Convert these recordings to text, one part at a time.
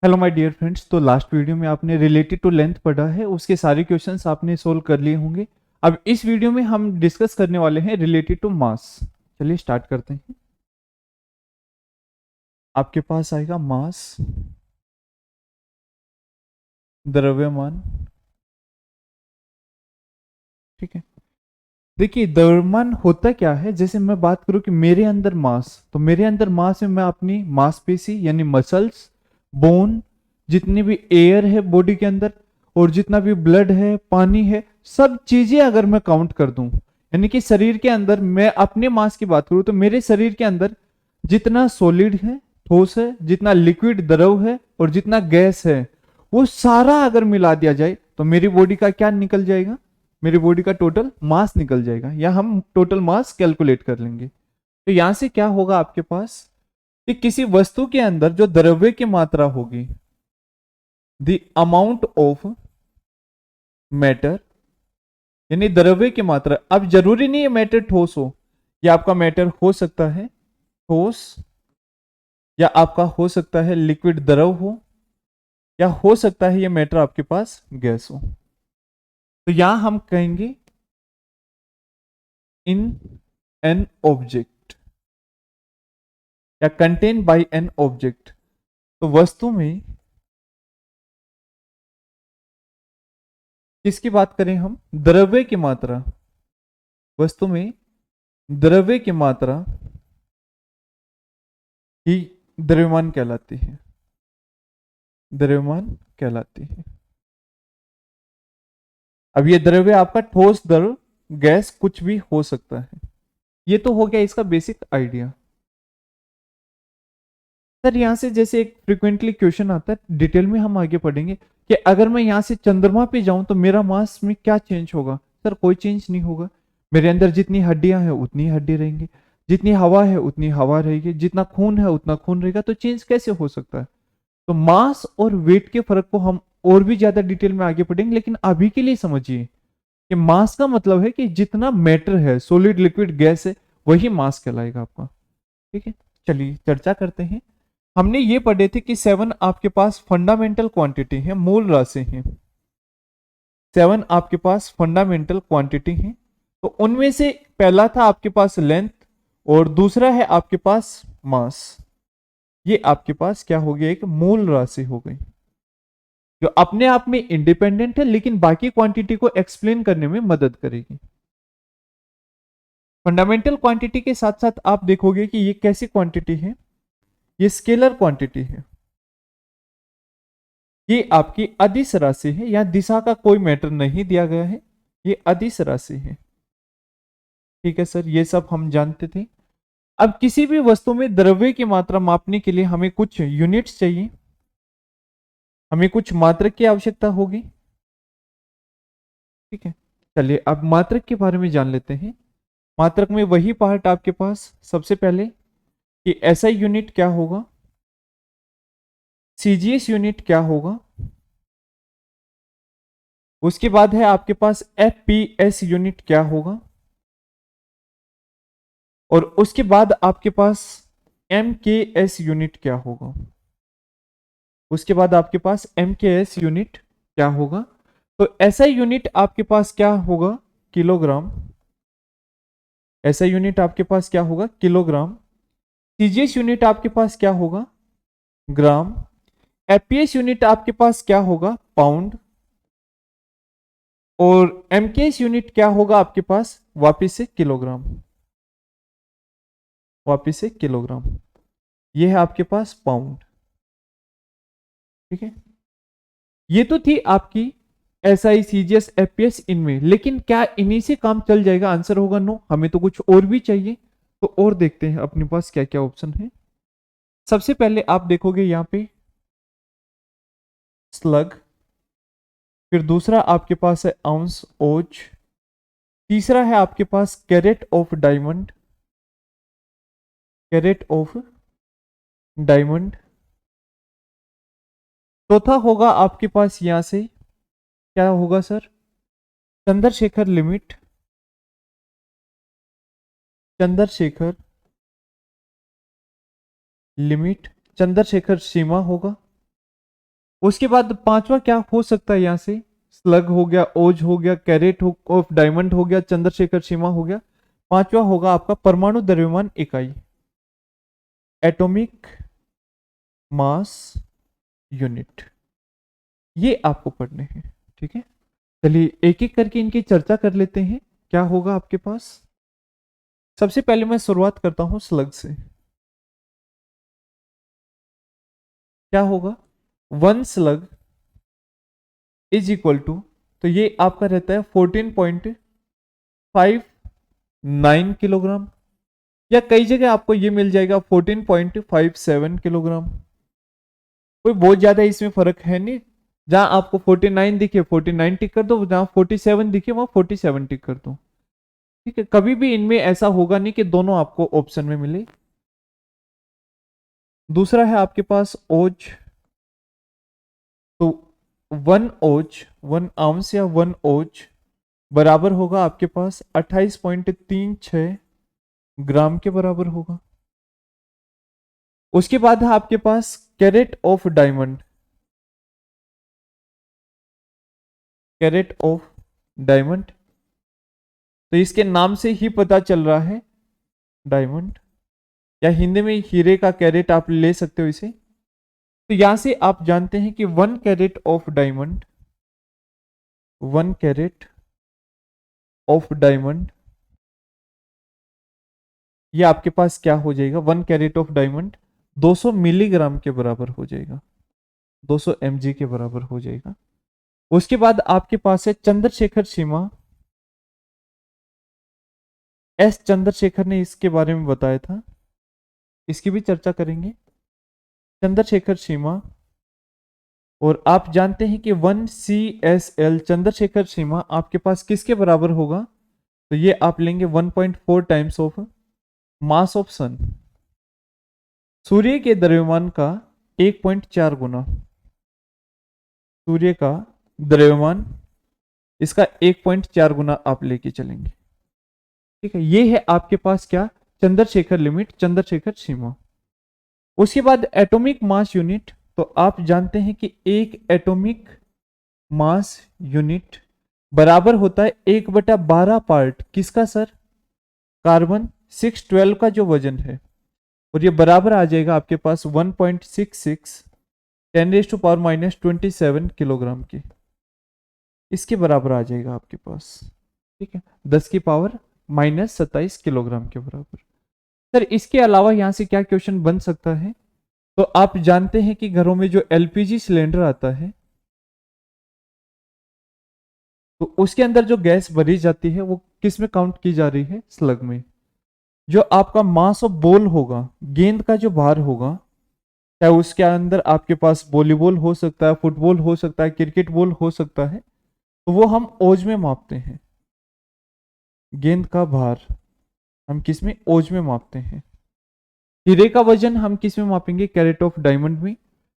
Hello my dear friends. तो last video में आपने रिलेटेड टू लेंथ पढ़ा है, उसके सारे क्वेश्चंस आपने सोल्व कर लिए होंगे। अब इस वीडियो में हम डिस्कस करने वाले हैं रिलेटेड टू मास। चलिए स्टार्ट करते हैं। आपके पास आएगा मास, द्रव्यमान। ठीक है। देखिए द्रव्यमान होता क्या है, जैसे मैं बात करूं कि मेरे अंदर मास, तो मेरे अंदर मास में मैं अपनी मांसपेशी यानी मसल्स, बोन, जितनी भी एयर है बॉडी के अंदर और जितना भी ब्लड है, पानी है, सब चीजें अगर मैं काउंट कर दूं, यानी कि शरीर के अंदर मैं अपने मास की बात करूं तो मेरे शरीर के अंदर जितना सॉलिड है, ठोस है, जितना लिक्विड द्रव है और जितना गैस है, वो सारा अगर मिला दिया जाए तो मेरी बॉडी का क्या निकल जाएगा? मेरी बॉडी का टोटल मास निकल जाएगा, या हम टोटल मास कैलकुलेट कर लेंगे। तो यहां से क्या होगा आपके पास कि किसी वस्तु के अंदर जो द्रव्य की मात्रा होगी, द अमाउंट ऑफ मैटर, यानी द्रव्य की मात्रा। अब जरूरी नहीं है मैटर ठोस हो, या आपका मैटर हो सकता है ठोस, या आपका हो सकता है लिक्विड द्रव हो, या हो सकता है ये मैटर आपके पास गैस हो। तो यहां हम कहेंगे इन एन ऑब्जेक्ट या कंटेन बाय एन ऑब्जेक्ट। तो वस्तु में किसकी बात करें हम? द्रव्य की मात्रा। वस्तु में द्रव्य की मात्रा ही द्रव्यमान कहलाती है, द्रव्यमान कहलाती है। अब ये द्रव्य आपका ठोस, द्रव, गैस कुछ भी हो सकता है। ये तो हो गया इसका बेसिक आइडिया। सर यहां से जैसे एक फ्रिक्वेंटली क्वेश्चन आता है, डिटेल में हम आगे पढ़ेंगे कि अगर मैं यहां से चंद्रमा पे जाऊं तो मेरा मास में क्या चेंज होगा? सर कोई चेंज नहीं होगा। मेरे अंदर जितनी हड्डियां हैं उतनी हड्डी रहेंगी, जितनी हवा है उतनी हवा रहेगी, जितना खून है उतना खून रहेगा। तो चेंज कैसे हो सकता है? तो मास और वेट के फर्क को हम और भी ज्यादा डिटेल में आगे पढ़ेंगे, लेकिन अभी के लिए समझिए कि मास का मतलब है कि जितना मैटर है, सॉलिड, लिक्विड, गैस है, वही मास कहलाएगा आपका। ठीक है। चलिए चर्चा करते हैं। हमने ये पढ़े थे कि 7 आपके पास फंडामेंटल क्वांटिटी है, मूल राशि है। 7 आपके पास फंडामेंटल क्वांटिटी है। तो उनमें से पहला था आपके पास लेंथ, और दूसरा है आपके पास मास। ये आपके पास क्या हो गया? एक मूल राशि हो गई जो अपने आप में इंडिपेंडेंट है, लेकिन बाकी क्वांटिटी को एक्सप्लेन करने में मदद करेगी। फंडामेंटल क्वांटिटी के साथ साथ आप देखोगे कि ये कैसी क्वांटिटी है? ये स्केलर क्वांटिटी है। ये आपकी अदिश राशि है, या दिशा का कोई मैटर नहीं दिया गया है, ये अदिश राशि है। ठीक है सर, ये सब हम जानते थे। अब किसी भी वस्तु में द्रव्य की मात्रा मापने के लिए हमें कुछ यूनिट्स चाहिए, हमें कुछ मात्रक की आवश्यकता होगी। ठीक है। चलिए अब मात्रक के बारे में जान लेते हैं। मात्रक में वही पार्ट आपके पास सबसे पहले कि एसआई यूनिट क्या होगा, सीजीएस यूनिट क्या होगा, उसके बाद है आपके पास एफपीएस यूनिट क्या होगा, और उसके बाद आपके पास एमकेएस यूनिट क्या होगा। उसके बाद आपके पास एमकेएस यूनिट क्या होगा। तो ऐसा यूनिट आपके पास क्या होगा? किलोग्राम। ऐसा यूनिट आपके पास क्या होगा? किलोग्राम। सीजीएस यूनिट आपके पास क्या होगा? ग्राम। एफपीएस यूनिट आपके पास क्या होगा? पाउंड। और एमकेएस यूनिट क्या होगा आपके पास? वापिस से किलोग्राम, वापिस से किलोग्राम। ये है आपके पास पाउंड। ठीक है। ये तो थी आपकी S I C G S F P S इनमें, लेकिन क्या इन्हीं से काम चल जाएगा? आंसर होगा नो, हमें तो कुछ और भी चाहिए। तो और देखते हैं अपने पास क्या क्या ऑप्शन है। सबसे पहले आप देखोगे यहाँ पे स्लग, फिर दूसरा आपके पास है आउंस ओज, तीसरा है आपके पास carat of diamond, carat of diamond. चौथा होगा आपके पास यहां से क्या होगा sir? Chandrasekhar limit, Chandrasekhar limit, Chandrasekhar सीमा होगा। उसके बाद पांचवा क्या हो सकता है यहां से, स्लग हो गया, ओज हो गया, कैरेट ऑफ डायमंड हो गया, चंद्रशेखर सीमा हो गया। पांचवा होगा आपका परमाणु द्रव्यमान इकाई, एटॉमिक मास यूनिट। ये आपको पढ़ने हैं, ठीक है। चलिए एक एक करके इनकी चर्चा कर लेते हैं। क्या होगा आपके पास, सबसे पहले मैं शुरुआत करता हूं स्लग से। क्या होगा, one slug is equal to, तो ये आपका रहता है 14.59 किलोग्राम, या कई जगह आपको ये मिल जाएगा 14.57 किलोग्राम। कोई बहुत ज्यादा इसमें फर्क है नहीं, जहां आपको 49 दिखे 49 टिक कर दो, जहां 47 दिखे वहां 47 टिक कर दो, ठीक है। कभी भी इनमें ऐसा होगा नहीं कि दोनों आपको ऑप्शन में मिले। दूसरा है आपके पास ओज, तो वन ओज, वन आउंस या वन ओज बराबर होगा आपके पास 28.36 ग्राम के बराबर होगा। उसके बाद है आपके पास carat of diamond, carat of diamond, तो इसके नाम से ही पता चल रहा है डायमंड, या हिंदी में हीरे का कैरेट आप ले सकते हो इसे। तो यहां से आप जानते हैं कि one carat of diamond, one carat of diamond, ये आपके पास क्या हो जाएगा, one carat of diamond 200 milligram के बराबर हो जाएगा, 200 mg के बराबर हो जाएगा। उसके बाद आपके पास है चंद्रशेखर सीमा, एस चंद्रशेखर ने इसके बारे में बताया था, इसकी भी चर्चा करेंगे, चंद्रशेखर सीमा। और आप जानते हैं कि 1 CSL चंद्रशेखर सीमा आपके पास किसके बराबर होगा, तो ये आप लेंगे 1.4 टाइम्स ऑफ मास ऑफ सन, सूर्य के द्रव्यमान का 1.4 गुना, सूर्य का द्रव्यमान इसका 1.4 गुना आप लेके चलेंगे, ठीक है। ये है आपके पास क्या, चंद्रशेखर लिमिट, चंद्रशेखर सीमा। उसके बाद एटॉमिक मास यूनिट, तो आप जानते हैं कि एक एटॉमिक मास यूनिट बराबर होता है 1/12 पार्ट किसका सर, कार्बन 612 का जो वजन है, और ये बराबर आ जाएगा आपके पास 1.66 10⁻⁻27 किलोग्राम के, इसके बराबर आ जाएगा आपके पास, ठीक है, 10⁻⁻27 किलोग्राम के बराबर। सर इसके अलावा यहां से क्या क्वेश्चन बन सकता है, तो आप जानते हैं कि घरों में जो एलपीजी सिलेंडर आता है, तो उसके अंदर जो गैस भरी जाती है वो किस में काउंट की जा रही है, स्लग में। जो आपका मास ऑफ बॉल होगा, गेंद का जो भार होगा, चाहे उसके अंदर आपके पास वॉलीबॉल हो सकता है, फुटबॉल हो सकता है, क्रिकेट बॉल हो सकता है, तो वो हम ओज में मापते हैं। गेंद का भार हम किस में, ओज में मापते हैं। हीरे का वजन हम किस में मापेंगे, कैरेट ऑफ डायमंड में।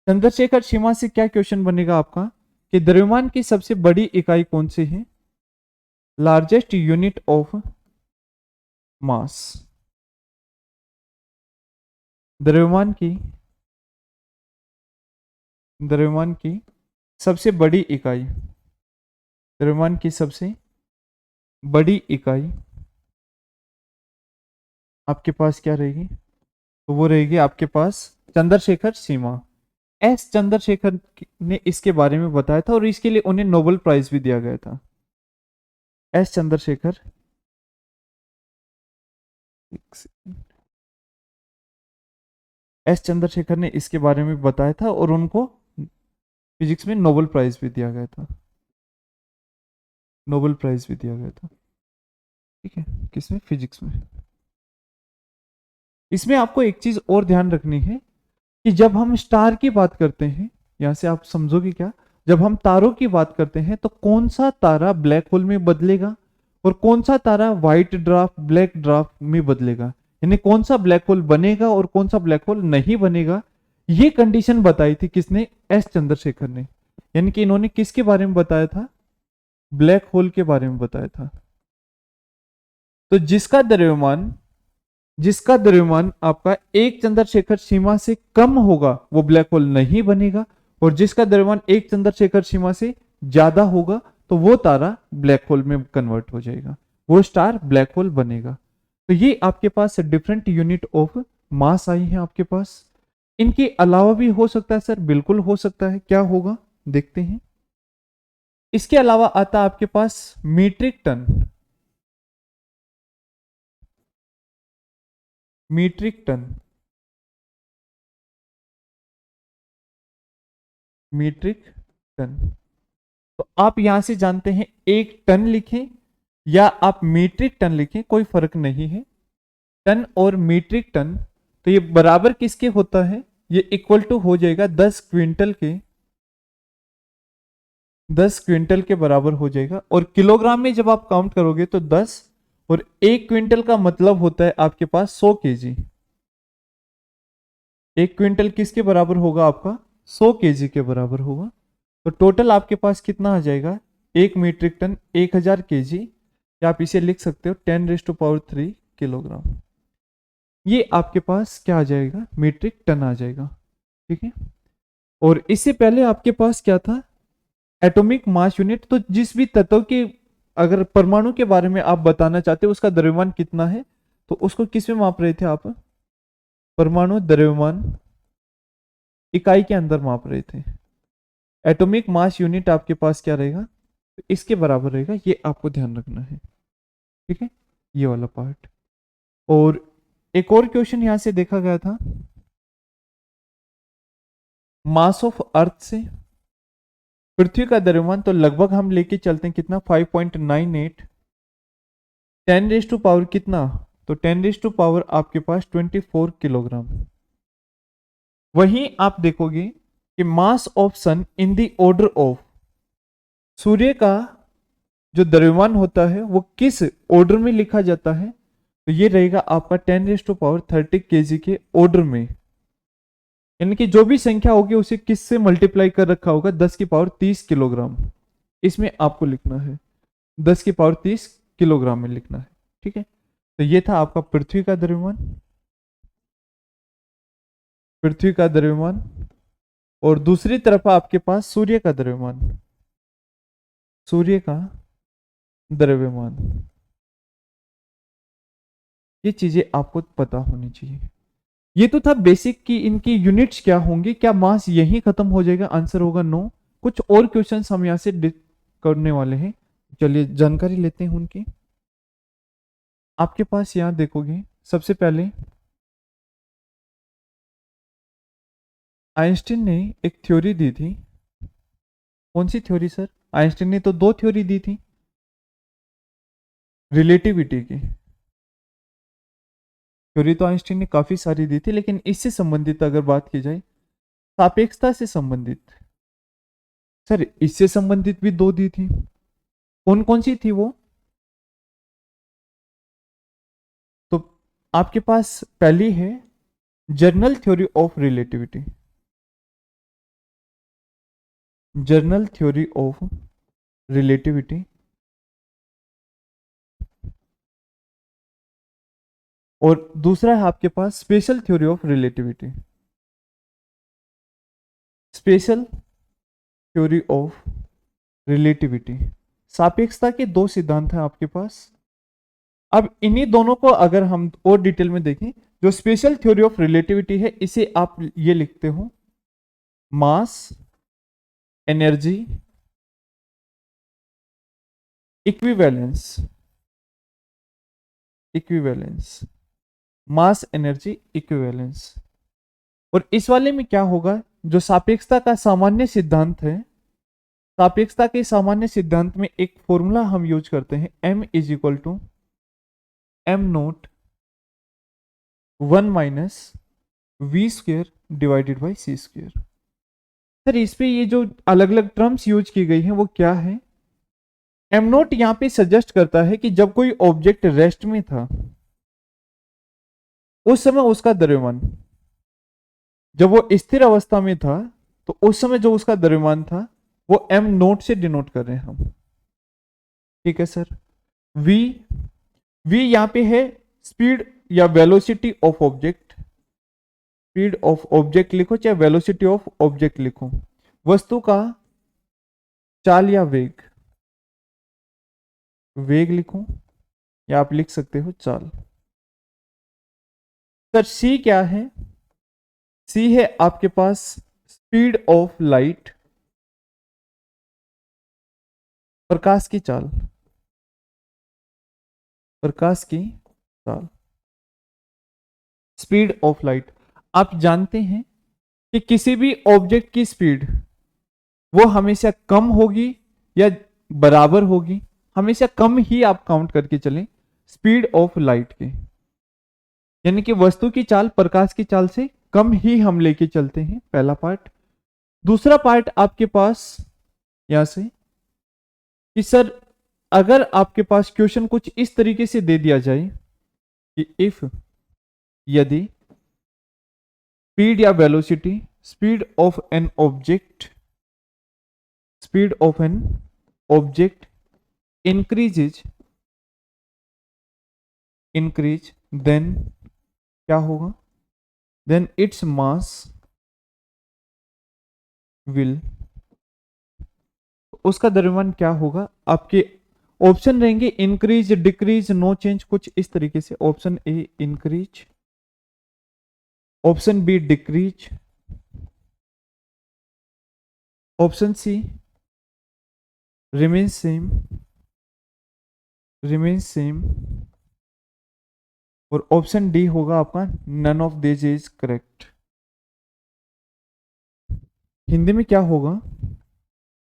चंद्रशेखर सीमा से क्या क्वेश्चन बनेगा आपका, कि द्रव्यमान की सबसे बड़ी इकाई कौन सी है, लार्जेस्ट यूनिट ऑफ मास, द्रव्यमान की सबसे बड़ी इकाई, द्रव्यमान की सबसे बड़ी इकाई आपके पास क्या रहेगी, तो वो रहेगी आपके पास चंद्रशेखर सीमा। एस चंद्रशेखर ने इसके बारे में बताया था, और इसके लिए उन्हें नोबेल प्राइज भी दिया गया था। एस चंद्रशेखर, एस चंद्रशेखर ने इसके बारे में बताया था, और उनको फिजिक्स में नोबेल प्राइज भी दिया गया था, नोबेल प्राइज भी दिया गया था, ठीक है, किसमें, फिजिक्स में। इसमें आपको एक चीज और ध्यान रखनी है कि जब हम स्टार की बात करते हैं, यहां से आप समझोगे क्या, जब हम तारों की बात करते हैं तो कौन सा तारा ब्लैक होल में बदलेगा और कौन सा तारा व्हाइट ड्राफ्ट, ब्लैक ड्राफ्ट में बदलेगा, यानी कौन सा ब्लैक होल बनेगा और कौन सा ब्लैक होल नहीं बनेगा, ये कंडीशन बताई थी किसने, एस चंद्रशेखर ने। यानी कि इन्होंने किसके बारे में बताया था, ब्लैक होल के बारे में बताया था। तो जिसका द्रव्यमान आपका एक चंद्रशेखर सीमा से कम होगा वो ब्लैक होल नहीं बनेगा, और जिसका द्रव्यमान एक चंद्रशेखर सीमा से ज्यादा होगा तो वो तारा ब्लैक होल में कन्वर्ट हो जाएगा, वो स्टार ब्लैक होल बनेगा। तो ये आपके पास डिफरेंट यूनिट ऑफ मास आई है आपके पास। इनके अलावा भी हो सकता है सर, बिल्कुल हो सकता है, क्या होगा देखते हैं। इसके अलावा आता है आपके पास metric ton. Metric ton, metric ton. तो आप यहां से जानते हैं एक टन लिखें या आप मीट्रिक टन लिखें, कोई फर्क नहीं है। टन और मीट्रिक टन तो ये बराबर किसके होता है, ये इक्वल टू हो जाएगा 10 क्विंटल के, 10 क्विंटल के बराबर हो जाएगा। और किलोग्राम में जब आप काउंट करोगे तो 10, और 1 क्विंटल का मतलब होता है आपके पास 100 केजी। 1 क्विंटल किसके बराबर होगा आपका, 100 केजी के बराबर होगा। तो टोटल आपके पास कितना आ जाएगा, 1 मीट्रिक टन 1000 केजी, या आप इसे लिख सकते हो 10⁻³ किलोग्राम। ये आपके पास क्या आ जाएगा, मीट्रिक टन आ जाएगा। ठीक है। और इससे पहले आपके पास क्या था, एटॉमिक मास यूनिट। तो जिस भी तत्व के, अगर परमाणु के बारे में आप बताना चाहते हो उसका द्रव्यमान कितना है, तो उसको किस में माप रहे थे आप, परमाणु द्रव्यमान इकाई के अंदर माप रहे थे। एटॉमिक मास यूनिट आपके पास क्या रहेगा, तो इसके बराबर रहेगा, ये आपको ध्यान रखना है। ठीक है, ये वाला पार्ट। और एक और क्वेश्चन यहां से देखा गया था, मास ऑफ अर्थ से पृथ्वी का द्रव्यमान, तो लगभग हम लेके चलते हैं कितना, 5.98, 10⁻⁴ कितना, तो 10⁻⁴ आपके पास 24 किलोग्राम। वहीं आप देखोगे कि mass of sun in the order of, सूर्य का जो द्रव्यमान होता है वो किस ऑर्डर में लिखा जाता है, तो ये रहेगा आपका 10⁻30 केजी के ऑर्डर में। यानी कि जो भी संख्या होगी उसे किससे मल्टीप्लाई कर रखा होगा, 10⁻30 किलोग्राम, इसमें आपको लिखना है, 10⁻30 किलोग्राम में लिखना है। ठीक है, तो ये था आपका पृथ्वी का द्रव्यमान, पृथ्वी का द्रव्यमान। और दूसरी तरफ आपके पास सूर्य का द्रव्यमान, सूर्य का द्रव्यमान। ये चीजें आपको पता होनी चाहिए। ये तो था बेसिक कि इनकी यूनिट्स क्या होंगे। क्या मास यही खत्म हो जाएगा, आंसर होगा नो। कुछ और क्वेश्चंस हम यहां से करने वाले हैं, चलिए जानकारी लेते हैं उनकी। आपके पास यहां देखोगे सबसे पहले आइंस्टीन ने एक थ्योरी दी थी। कौन सी थ्योरी सर, आइंस्टीन ने तो 2 थ्योरी दी थी रिलेटिविटी की। थ्योरी तो आइंस्टीन ने काफी सारी दी थी, लेकिन इससे संबंधित अगर बात की जाए, सापेक्षता से संबंधित, सर इससे संबंधित भी 2 दी थी। कौन कौन सी थी वो, तो आपके पास पहली है general theory of relativity, general theory of relativity. और दूसरा है आपके पास special theory of relativity, special theory of relativity. सापेक्षता के 2 सिद्धांत हैं आपके पास। अब इन्हीं दोनों को अगर हम और डिटेल में देखें, जो स्पेशल थ्योरी ऑफ रिलेटिविटी है इसे आप ये लिखते हो mass energy equivalence, equivalence, mass energy equivalence. और इस वाले में क्या होगा, जो सापेक्षता का सामान्य सिद्धांत है, सापेक्षता के सामान्य सिद्धांत में एक फॉर्मूला हम यूज करते हैं, m is equal to m0 1 minus v² divided by c²। Sir इस पे ये जो अलग अलग टर्म्स यूज की गई हैं वो क्या है, m0 यहां पे सजेस्ट करता है कि जब कोई ऑब्जेक्ट रेस्ट में था उस समय उसका द्रव्यमान, जब वो स्थिर अवस्था में था तो उस समय जो उसका द्रव्यमान था वो m0 से डिनोट कर रहे हैं हम। ठीक है सर। v, v यहां पे है स्पीड या velocity of object, speed of object लिखो चाहे वेलोसिटी ऑफ ऑब्जेक्ट लिखो, वस्तु का चाल या वेग, वेग लिखूं या आप लिख सकते हो चाल। सर सी क्या है? सी है आपके पास स्पीड ऑफ लाइट, प्रकाश की चाल, प्रकाश की चाल, स्पीड ऑफ लाइट। आप जानते हैं कि किसी भी ऑब्जेक्ट की स्पीड वो हमेशा कम होगी या बराबर होगी? हमेशा कम ही आप काउंट करके चलें स्पीड ऑफ लाइट के, यानी कि वस्तु की चाल प्रकाश की चाल से कम ही हम लेके चलते हैं, पहला पार्ट। दूसरा पार्ट आपके पास यहां से कि सर अगर आपके पास क्वेश्चन कुछ इस तरीके से दे दिया जाए कि इफ, यदि स्पीड या velocity, speed of an object, speed of an object increase, then क्या होगा? देन इट्स मास विल, उसका द्रव्यमान क्या होगा? आपके ऑप्शन रहेंगे इंक्रीज, डिक्रीज, नो चेंज, कुछ इस तरीके से। Option A increase, option B decrease, option C remain same, और ऑप्शन डी होगा आपका none of this is correct. Hindi में क्या होगा?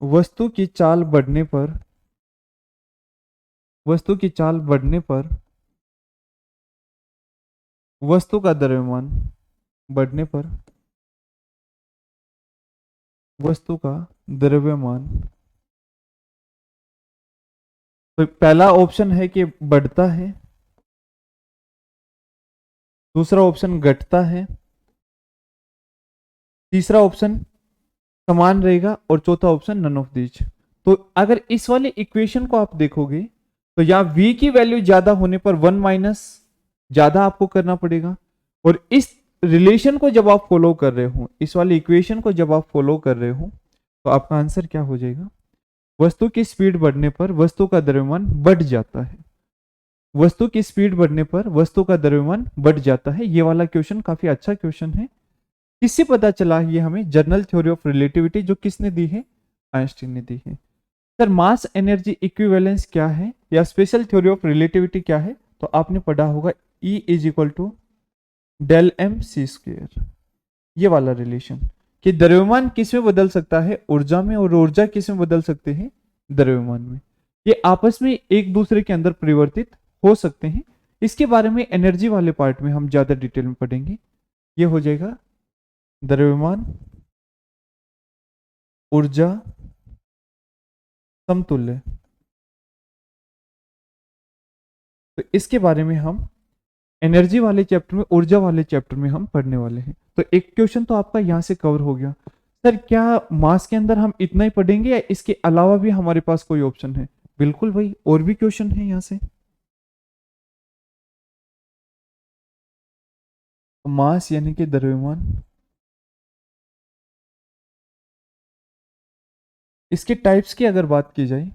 वस्तु की चाल बढ़ने पर, वस्तु की चाल बढ़ने पर वस्तु का द्रव्यमान बढ़ने पर वस्तु का द्रव्यमान, तो पहला ऑप्शन है कि बढ़ता है, दूसरा ऑप्शन घटता है, तीसरा ऑप्शन समान रहेगा और चौथा ऑप्शन नन ऑफ दीज। तो अगर इस वाले इक्वेशन को आप देखोगे तो यहां v की वैल्यू ज्यादा होने पर 1 माइनस ज्यादा आपको करना पड़ेगा, और इस रिलेशन को जब आप फॉलो कर रहे हो, इस वाले इक्वेशन को जब आप फॉलो कर रहे हो, तो आपका आंसर क्या हो जाएगा? वस्तु की स्पीड बढ़ने पर वस्तु का द्रव्यमान बढ़ जाता है, वस्तु की स्पीड बढ़ने पर वस्तु का द्रव्यमान बढ़ जाता है। ये वाला क्वेश्चन काफी अच्छा क्वेश्चन है। किससे पता चला? ये हमें जनरल थ्योरी ऑफ रिलेटिविटी, जो किसने दी है? आइंस्टीन ने दी है। सर मास एनर्जी इक्विवेलेंस क्या है या स्पेशल थ्योरी ऑफ रिलेटिविटी क्या है? तो आपने पढ़ा होगा E is equal to del M C square, ये वाला रिलेशन कि द्रव्यमान किस में बदल सकता है? ऊर्जा में, और ऊर्जा किस में बदल सकते हैं? द्रव्यमान में। ये आपस में एक दूसरे के अंदर परिवर्तित हो सकते हैं। इसके बारे में एनर्जी वाले पार्ट में हम ज्यादा डिटेल में पढ़ेंगे। ये हो जाएगा द्रव्यमान ऊर्जा समतुल्य। तो इसके बारे में हम एनर्जी वाले चैप्टर में, ऊर्जा वाले चैप्टर में हम पढ़ने वाले हैं। तो एक क्वेश्चन तो आपका यहां से कवर हो गया। सर क्या मास के अंदर हम इतना ही पढ़ेंगे या इसके अलावा भी हमारे पास कोई ऑप्शन है? बिल्कुल भाई, और भी क्वेश्चन है यहां से। मास यानी कि द्रव्यमान, इसके टाइप्स की अगर बात की जाए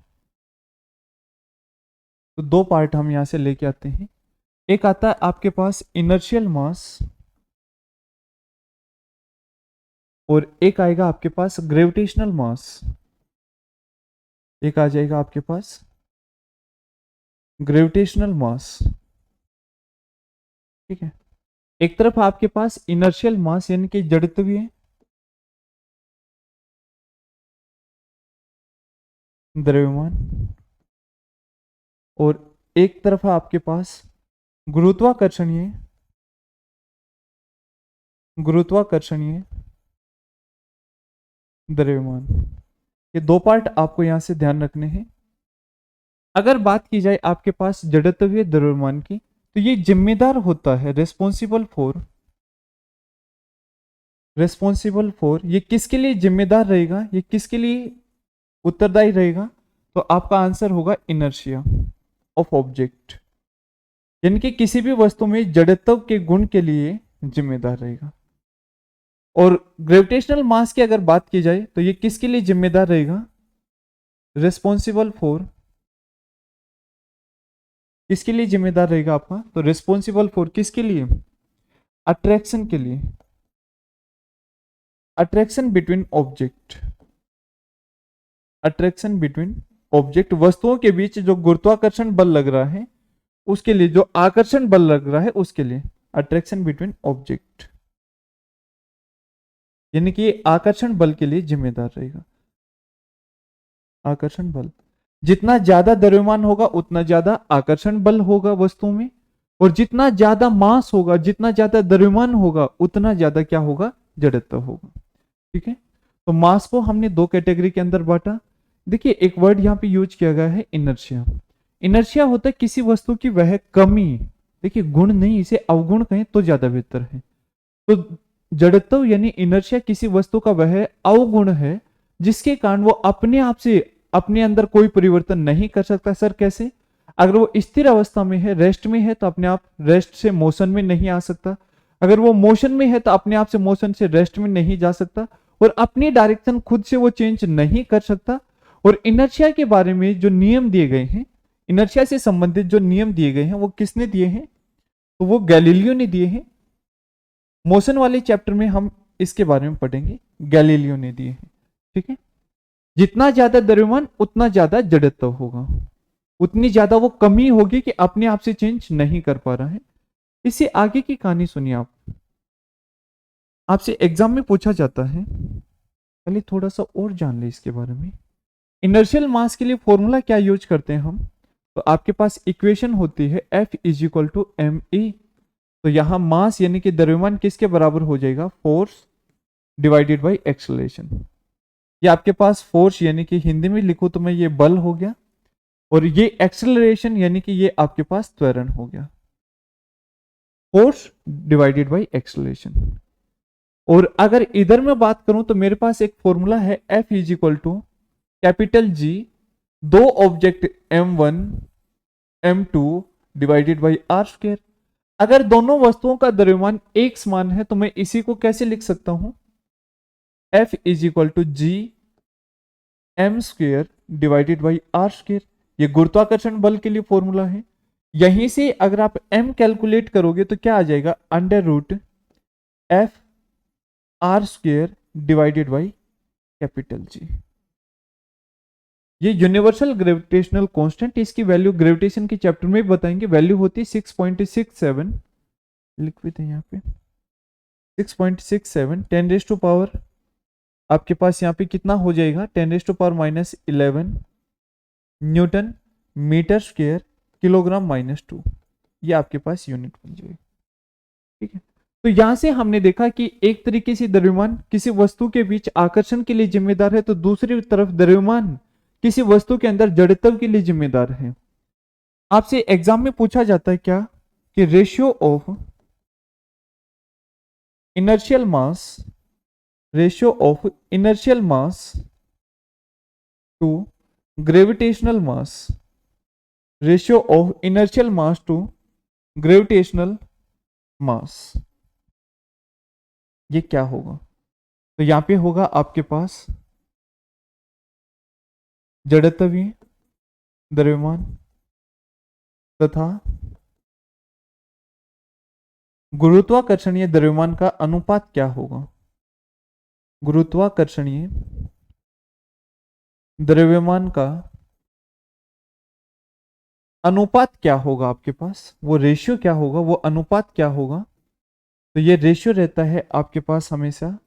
तो दो पार्ट हम यहां से लेके आते हैं। एक आता है आपके पास इनर्शियल मास, और एक आएगा आपके पास ग्रेविटेशनल मास। एक आ जाएगा आपके पास ग्रेविटेशनल मास, ठीक है। एक तरफ आपके पास इनर्शियल मास यानी कि जड़त्वीय द्रव्यमान, और एक तरफ है आपके पास गुरुत्वाकर्षणीय, गुरुत्वाकर्षणीय द्रव्यमान। ये दो पार्ट आपको यहां से ध्यान रखने हैं। अगर बात की जाए आपके पास जड़त्वीय द्रव्यमान की, तो ये जिम्मेदार होता है, रिस्पॉन्सिबल फॉर, ये किसके लिए जिम्मेदार रहेगा? ये किसके लिए उत्तरदायी रहेगा? तो आपका आंसर होगा इनर्शिया ऑफ ऑब्जेक्ट, यानी कि किसी भी वस्तु में जड़त्व के गुण के लिए जिम्मेदार रहेगा। और ग्रेविटेशनल मास की अगर बात की जाए तो ये किसके लिए जिम्मेदार रहेगा, रिस्पॉन्सिबल फॉर, किसके लिए जिम्मेदार रहेगा आपका, तो रिस्पॉन्सिबल फॉर किसके लिए, अट्रैक्शन के लिए, attraction between object, attraction between object, वस्तुओं के बीच जो गुरुत्वाकर्षण बल लग रहा है उसके लिए, जो आकर्षण बल लग रहा है उसके लिए, अट्रैक्शन बिटवीन ऑब्जेक्ट, यानी कि आकर्षण बल के लिए जिम्मेदार रहेगा। आकर्षण बल जितना ज्यादा द्रव्यमान होगा उतना ज्यादा आकर्षण बल होगा वस्तुओं में, और जितना ज्यादा मास होगा, जितना ज्यादा द्रव्यमान होगा उतना ज्यादा क्या होगा, जड़त्व होगा। ठीक है, तो मास को हमने दो कैटेगरी के अंदर बांटा। देखिए एक वर्ड यहाँ पे यूज किया गया है, इनर्शिया। इनर्शिया होता है किसी वस्तु की वह कमी, देखिए गुण नहीं, इसे अवगुण कहें तो ज्यादा बेहतर है। तो जड़त्व यानी इनर्शिया किसी वस्तु का वह अवगुण है जिसके कारण वो अपने आप से अपने अंदर कोई परिवर्तन नहीं कर सकता। सर कैसे, अगर वो स्थिर अवस्था में है, रेस्ट में है, तो अपने आप रेस्ट से मोशन में नहीं आ सकता, अगर वो मोशन में है तो अपने आप से मोशन से रेस्ट में नहीं जा सकता, और अपनी डायरेक्शन खुद से वो चेंज नहीं कर सकता। और इनर्शिया के बारे में जो नियम दिए गए हैं, इनर्शिया से संबंधित जो नियम दिए गए हैं वो किसने दिए हैं, तो वो गैलीलियो ने दिए हैं। मोशन वाले चैप्टर में हम इसके बारे में पढ़ेंगे, गैलीलियो ने दिए हैं। ठीक है, जितना ज्यादा द्रव्यमान उतना ज्यादा जड़त्व होगा, उतनी ज्यादा वो कमी होगी कि अपने आप से चेंज नहीं कर पा रहा है। इससे आगे की कहानी सुनिए आप, आपसे एग्जाम में पूछा जाता है, पहले थोड़ा सा और जान ले इसके बारे में। इनर्शियल मास के लिए फॉर्मूला क्या यूज करते हैं हम, तो आपके पास इक्वेशन होती है F is equal to M E. तो यहां मास यानी कि द्रव्यमान किसके बराबर हो जाएगा, फोर्स डिवाइडेड बाई एक्सेलरेशन। ये आपके पास फोर्स यानी कि हिंदी में लिखूं तो मैं ये बल हो गया, और ये एक्सेलरेशन यानी कि ये आपके पास त्वरण हो गया, फोर्स डिवाइडेड बाई एक्सेलरेशन। और अगर इधर मैं बात करूं तो मेरे पास एक फॉर्मूला है F is equal to capital G, दो object M1 M2 divided by R square. अगर दोनों वस्तुओं का द्रव्यमान एक समान है तो मैं इसी को कैसे लिख सकता हूं, F is equal to G M square divided by R square. ये गुरुत्वाकर्षण बल के लिए फॉर्मूला है। यहीं से अगर आप M कैलकुलेट करोगे तो क्या आ जाएगा, under root F R square divided by capital G। ये यूनिवर्सल ग्रेविटेशनल कांस्टेंट, इसकी वैल्यू ग्रेविटेशन के चैप्टर में बताएंगे, वैल्यू होती है 6.67, लिख भी थे यहाँ पे 6.67 10⁻⁻, आपके पास यहाँ पे कितना हो जाएगा, 10⁻⁻11 न्यूटन मीटर स्क्वायर किलोग्राम -2, ये आपके पास यूनिट बन जाएगी। ठीक है, तो यहां से हमने देखा कि एक तरीके से द्रव्यमान किसी वस्तु के बीच आकर्षण के लिए जिम्मेदार है, तो दूसरी तरफ द्रव्यमान किसी वस्तु के अंदर जड़त्व के लिए जिम्मेदार है। आपसे एग्जाम में पूछा जाता है क्या, कि ratio of inertial mass, ratio of inertial mass to gravitational mass, ratio of inertial mass to gravitational mass, ये क्या होगा, तो यहां पे होगा आपके पास जड़त्वीय द्रव्यमान तथा गुरुत्वाकर्षणीय द्रव्यमान का अनुपात क्या होगा, गुरुत्वाकर्षणीय द्रव्यमान का अनुपात क्या होगा आपके पास, वो रेशियो क्या होगा, वो अनुपात क्या होगा, तो ये रेशियो रहता है आपके पास हमेशा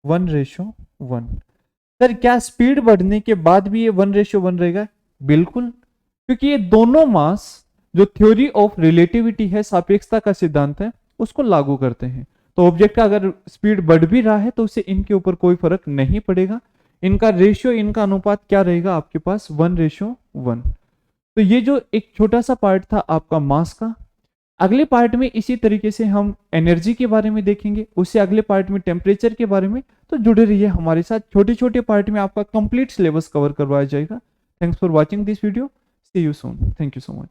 1:1। सर क्या स्पीड बढ़ने के बाद भी ये 1:1 रहेगा, बिल्कुल, क्योंकि ये दोनों मास जो थ्योरी ऑफ रिलेटिविटी है, सापेक्षता का सिद्धांत है, उसको लागू करते हैं। तो ऑब्जेक्ट का अगर स्पीड बढ़ भी रहा है तो उससे इनके ऊपर कोई फर्क नहीं पड़ेगा, इनका रेशियो, इनका अनुपात क्या रहेगा आपके पास 1:1। तो ये जो एक छोटा सा पार्ट था आपका मास का, अगले पार्ट में इसी तरीके से हम एनर्जी के बारे में देखेंगे, उससे अगले पार्ट में टेम्परेचर के बारे में। तो जुड़े रहिए हमारे साथ, छोटे छोटे पार्ट में आपका कंप्लीट सिलेबस कवर करवाया जाएगा। Thanks for watching this video, see you soon, thank you so much.